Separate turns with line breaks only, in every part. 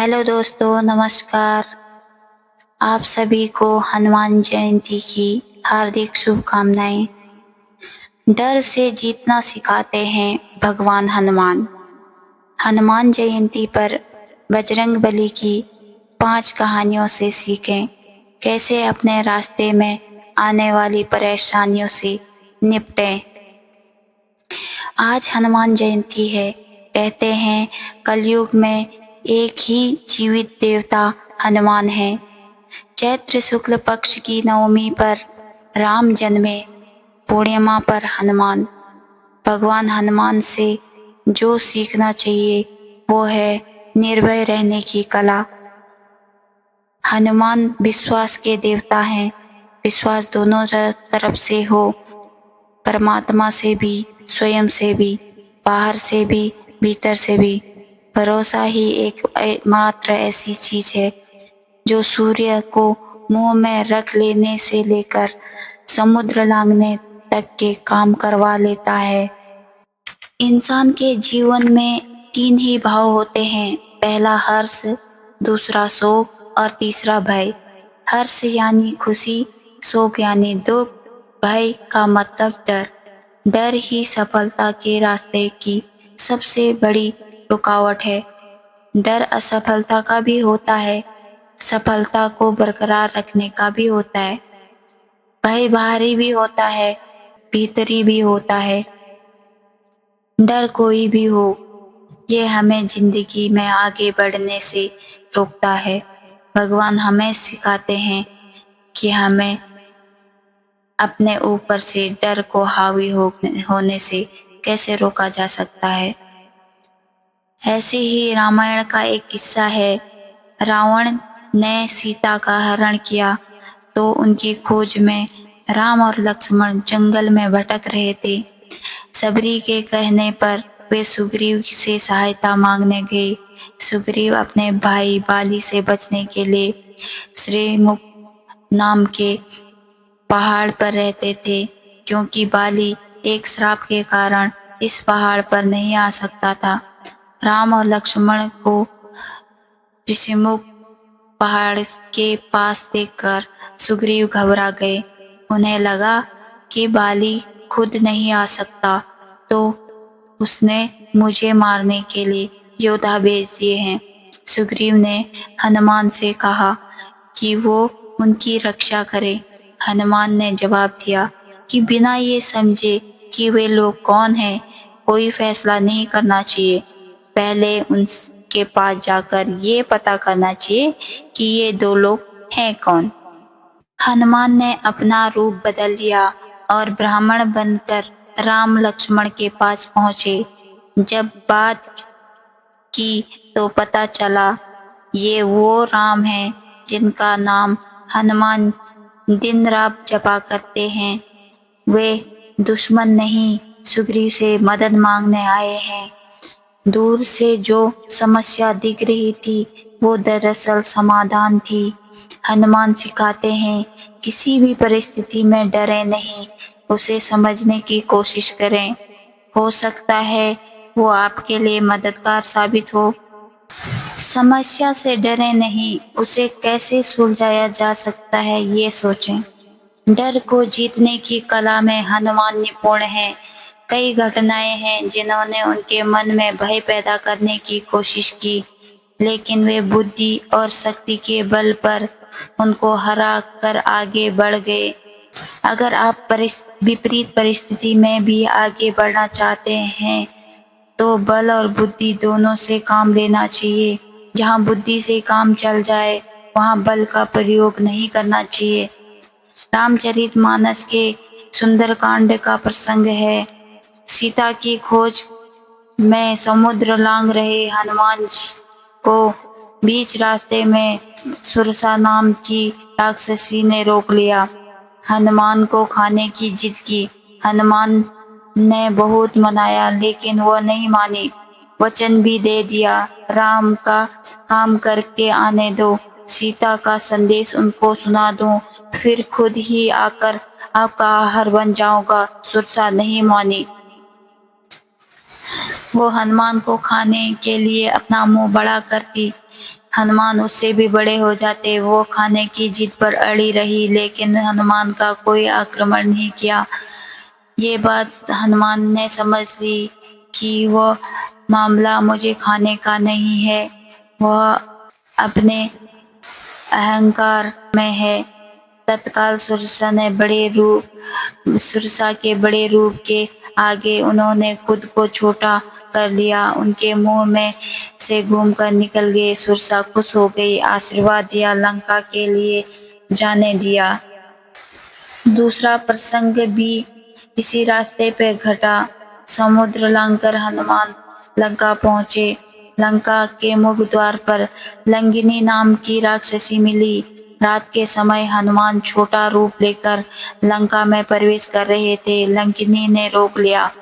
Hello दोस्तों, नमस्कार। आप सभी को हनुमान जयंती की हार्दिक शुभकामनाएं। डर से जीतना सिखाते हैं भगवान हनुमान। हनुमान जयंती पर बजरंगबली की 5 कहानियों से सीखें कैसे अपने रास्ते में आने वाली परेशानियों से निपटें। आज हनुमान जयंती है। कहते हैं कलयुग में एक ही जीवित देवता हनुमान है। चैत्र शुक्ल पक्ष की नवमी पर राम जन्मे, पूर्णिमा पर हनुमान। भगवान हनुमान से जो सीखना चाहिए वो है निर्भय रहने की कला। हनुमान विश्वास के देवता हैं। विश्वास दोनों तरफ से हो, परमात्मा से भी, स्वयं से भी, बाहर से भी, भीतर से भी। भरोसा ही एकमात्र ऐसी चीज है जो सूर्य को मुंह में रख लेने से लेकर समुद्र लांघने तक के काम करवा लेता है। इंसान के जीवन में 3 ही भाव होते हैं, पहला हर्ष, दूसरा शोक और तीसरा भय। हर्ष यानी खुशी, शोक यानी दुख, भय का मतलब डर। डर ही सफलता के रास्ते की सबसे बड़ी रुकावट है। डर असफलता का भी होता है, सफलता को बरकरार रखने का भी होता है। भय बाहरी भी होता है, भीतरी भी होता है। डर कोई भी हो, ये हमें जिंदगी में आगे बढ़ने से रोकता है। भगवान हमें सिखाते हैं कि हमें अपने ऊपर से डर को हावी होने से कैसे रोका जा सकता है। ऐसे ही रामायण का एक किस्सा है। रावण ने सीता का हरण किया तो उनकी खोज में राम और लक्ष्मण जंगल में भटक रहे थे। सबरी के कहने पर वे सुग्रीव से सहायता मांगने गए। सुग्रीव अपने भाई बाली से बचने के लिए श्रीमुख नाम के पहाड़ पर रहते थे, क्योंकि बाली एक श्राप के कारण इस पहाड़ पर नहीं आ सकता था। राम और लक्ष्मण को ऋषिमुख पहाड़ के पास देखकर सुग्रीव घबरा गए। उन्हें लगा कि बाली खुद नहीं आ सकता तो उसने मुझे मारने के लिए योद्धा भेज दिए हैं। सुग्रीव ने हनुमान से कहा कि वो उनकी रक्षा करे। हनुमान ने जवाब दिया कि बिना ये समझे कि वे लोग कौन हैं, कोई फैसला नहीं करना चाहिए। पहले उनके पास जाकर ये पता करना चाहिए कि ये 2 लोग हैं कौन। हनुमान ने अपना रूप बदल लिया और ब्राह्मण बनकर राम लक्ष्मण के पास पहुंचे। जब बात की तो पता चला ये वो राम हैं जिनका नाम हनुमान दिन रात जपा करते हैं। वे दुश्मन नहीं, सुग्रीव से मदद मांगने आए हैं। दूर से जो समस्या दिख रही थी वो दरअसल समाधान थी। हनुमान सिखाते हैं किसी भी परिस्थिति में डरे नहीं, उसे समझने की कोशिश करें। हो सकता है वो आपके लिए मददगार साबित हो। समस्या से डरे नहीं, उसे कैसे सुलझाया जा सकता है ये सोचें। डर को जीतने की कला में हनुमान निपुण हैं। कई घटनाएं हैं जिन्होंने उनके मन में भय पैदा करने की कोशिश की, लेकिन वे बुद्धि और शक्ति के बल पर उनको हरा कर आगे बढ़ गए। अगर आप विपरीत परिस्थिति में भी आगे बढ़ना चाहते हैं तो बल और बुद्धि दोनों से काम लेना चाहिए। जहाँ बुद्धि से काम चल जाए वहाँ बल का प्रयोग नहीं करना चाहिए। रामचरितमानस के सुंदरकांड का प्रसंग है। सीता की खोज में समुद्र लांघ रहे हनुमान को बीच रास्ते में सुरसा नाम की राक्षसी ने रोक लिया। हनुमान को खाने की जिद की। हनुमान ने बहुत मनाया लेकिन वो नहीं मानी। वचन भी दे दिया, राम का काम करके आने दो, सीता का संदेश उनको सुना दूं, फिर खुद ही आकर आपका आहार बन जाऊंगा। सुरसा नहीं मानी। वो हनुमान को खाने के लिए अपना मुंह बड़ा करती, हनुमान उससे भी बड़े हो जाते। वो खाने की जिद पर अड़ी रही, लेकिन हनुमान का कोई आक्रमण नहीं किया। ये बात हनुमान ने समझ ली कि वह मामला मुझे खाने का नहीं है, वह अपने अहंकार में है। तत्काल सुरसा के बड़े रूप के आगे उन्होंने खुद को छोटा कर लिया। उनके मुंह में से घूमकर निकल गए। सुरसा खुश हो गई, आशीर्वाद दिया, लंका के लिए जाने दिया। दूसरा प्रसंग भी इसी रास्ते पे घटा। समुद्र लांघकर हनुमान लंका पहुंचे। लंका के मुख द्वार पर लंगिनी नाम की राक्षसी मिली। रात के समय हनुमान छोटा रूप लेकर लंका में प्रवेश कर रहे थे। लंकिनी ने रोक लिया।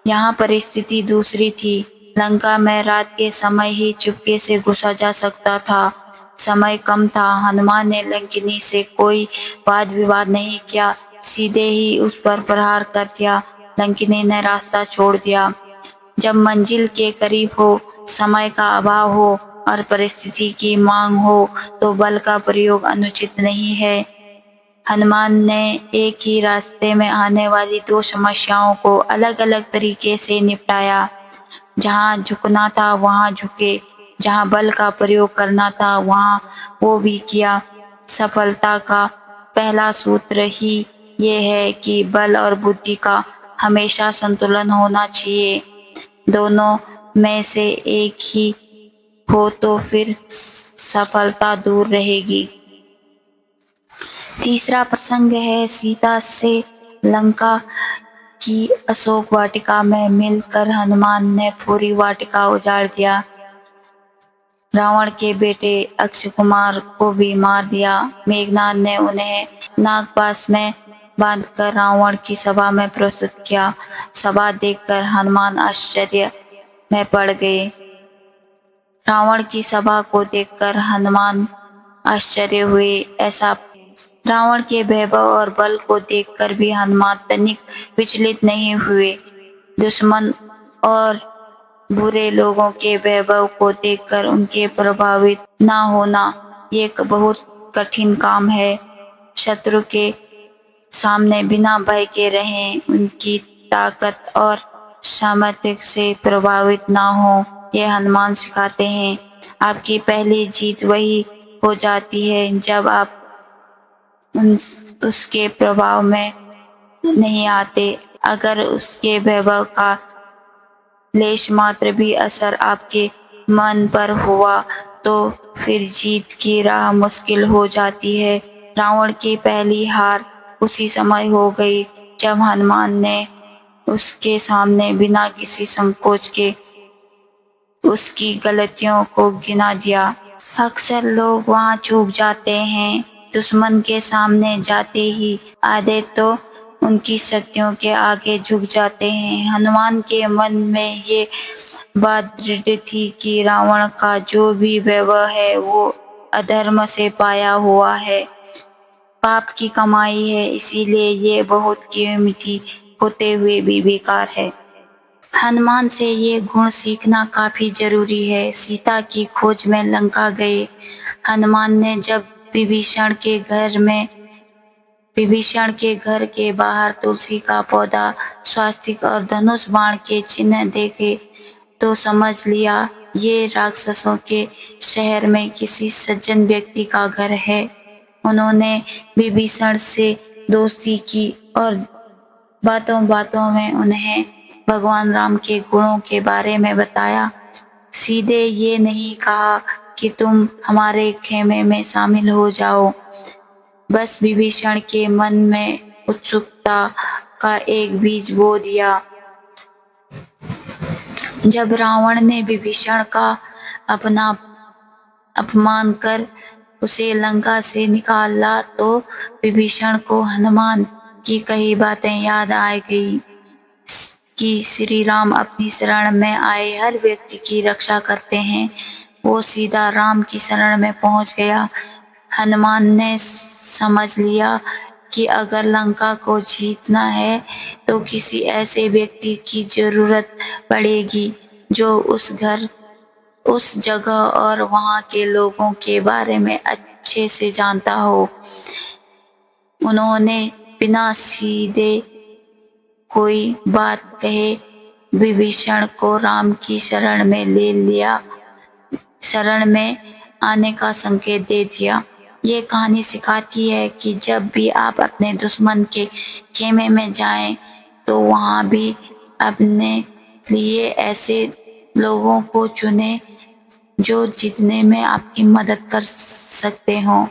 यहाँ परिस्थिति दूसरी थी। लंका में रात के समय ही चुपके से घुसा जा सकता था। समय कम था। हनुमान ने लंकिनी से कोई वाद विवाद नहीं किया, सीधे ही उस पर प्रहार कर दिया। लंकिनी ने रास्ता छोड़ दिया। जब मंजिल के करीब हो, समय का अभाव हो और परिस्थिति की मांग हो तो बल का प्रयोग अनुचित नहीं है। हनुमान ने एक ही रास्ते में आने वाली दो समस्याओं को अलग अलग तरीके से निपटाया। जहाँ झुकना था वहाँ झुके, जहाँ बल का प्रयोग करना था वहाँ वो भी किया। सफलता का पहला सूत्र ही ये है कि बल और बुद्धि का हमेशा संतुलन होना चाहिए। दोनों में से एक ही हो तो फिर सफलता दूर रहेगी। तीसरा प्रसंग है सीता से लंका की अशोक वाटिका में मिलकर हनुमान ने पूरी वाटिका उजाड़ दिया। रावण के बेटे अक्षय कुमार को भी मार दिया। मेघनाद ने उन्हें नागपाश में बांधकर रावण की सभा में प्रस्तुत किया। सभा देखकर हनुमान आश्चर्य में पड़ गए। रावण की सभा को देखकर हनुमान आश्चर्य हुए। ऐसा रावण के वैभव और बल को देखकर भी हनुमान तनिक विचलित नहीं हुए। दुश्मन और बुरे लोगों के वैभव को देखकर उनके प्रभावित ना होना ये बहुत कठिन काम है। शत्रु के सामने बिना भय के रहें, उनकी ताकत और सामर्थ्य से प्रभावित ना हो, ये हनुमान सिखाते हैं। आपकी पहली जीत वही हो जाती है जब आप उसके प्रभाव में नहीं आते। अगर उसके वैभव का लेश मात्र भी असर आपके मन पर हुआ तो फिर जीत की राह मुश्किल हो जाती है। रावण की पहली हार उसी समय हो गई जब हनुमान ने उसके सामने बिना किसी संकोच के उसकी गलतियों को गिना दिया। अक्सर लोग वहाँ चूक जाते हैं। दुश्मन के सामने जाते ही आधे तो उनकी शक्तियों के आगे झुक जाते हैं। हनुमान के मन में ये बात दृढ़ थी कि रावण का जो भी वैभव है वो अधर्म से पाया हुआ है, पाप की कमाई है, इसीलिए ये बहुत कीमती होते हुए भी बेकार है। हनुमान से ये गुण सीखना काफी जरूरी है। सीता की खोज में लंका गए हनुमान ने जब विभीषण के घर के बाहर तुलसी का पौधा, स्वास्तिक और धनुष बाण के चिन्ह देखे तो समझ लिया ये राक्षसों के शहर में किसी सज्जन व्यक्ति का घर है। उन्होंने विभीषण से दोस्ती की और बातों बातों में उन्हें भगवान राम के गुणों के बारे में बताया। सीधे ये नहीं कहा कि तुम हमारे खेमे में शामिल हो जाओ। बस विभीषण के मन में उत्सुकता का एक बीज बो दिया। जब रावण ने विभीषण का अपना अपमान कर उसे लंका से निकाला तो विभीषण को हनुमान की कही बातें याद आ गई कि श्री राम अपनी शरण में आए हर व्यक्ति की रक्षा करते हैं। वो सीधा राम की शरण में पहुंच गया। हनुमान ने समझ लिया कि अगर लंका को जीतना है तो किसी ऐसे व्यक्ति की जरूरत पड़ेगी जो उस जगह और वहाँ के लोगों के बारे में अच्छे से जानता हो। उन्होंने बिना सीधे कोई बात कहे विभीषण को राम की शरण में ले लिया, शरण में आने का संकेत दे दिया। ये कहानी सिखाती है कि जब भी आप अपने दुश्मन के खेमे में जाएं, तो वहाँ भी अपने लिए ऐसे लोगों को चुनें जो जीतने में आपकी मदद कर सकते हों।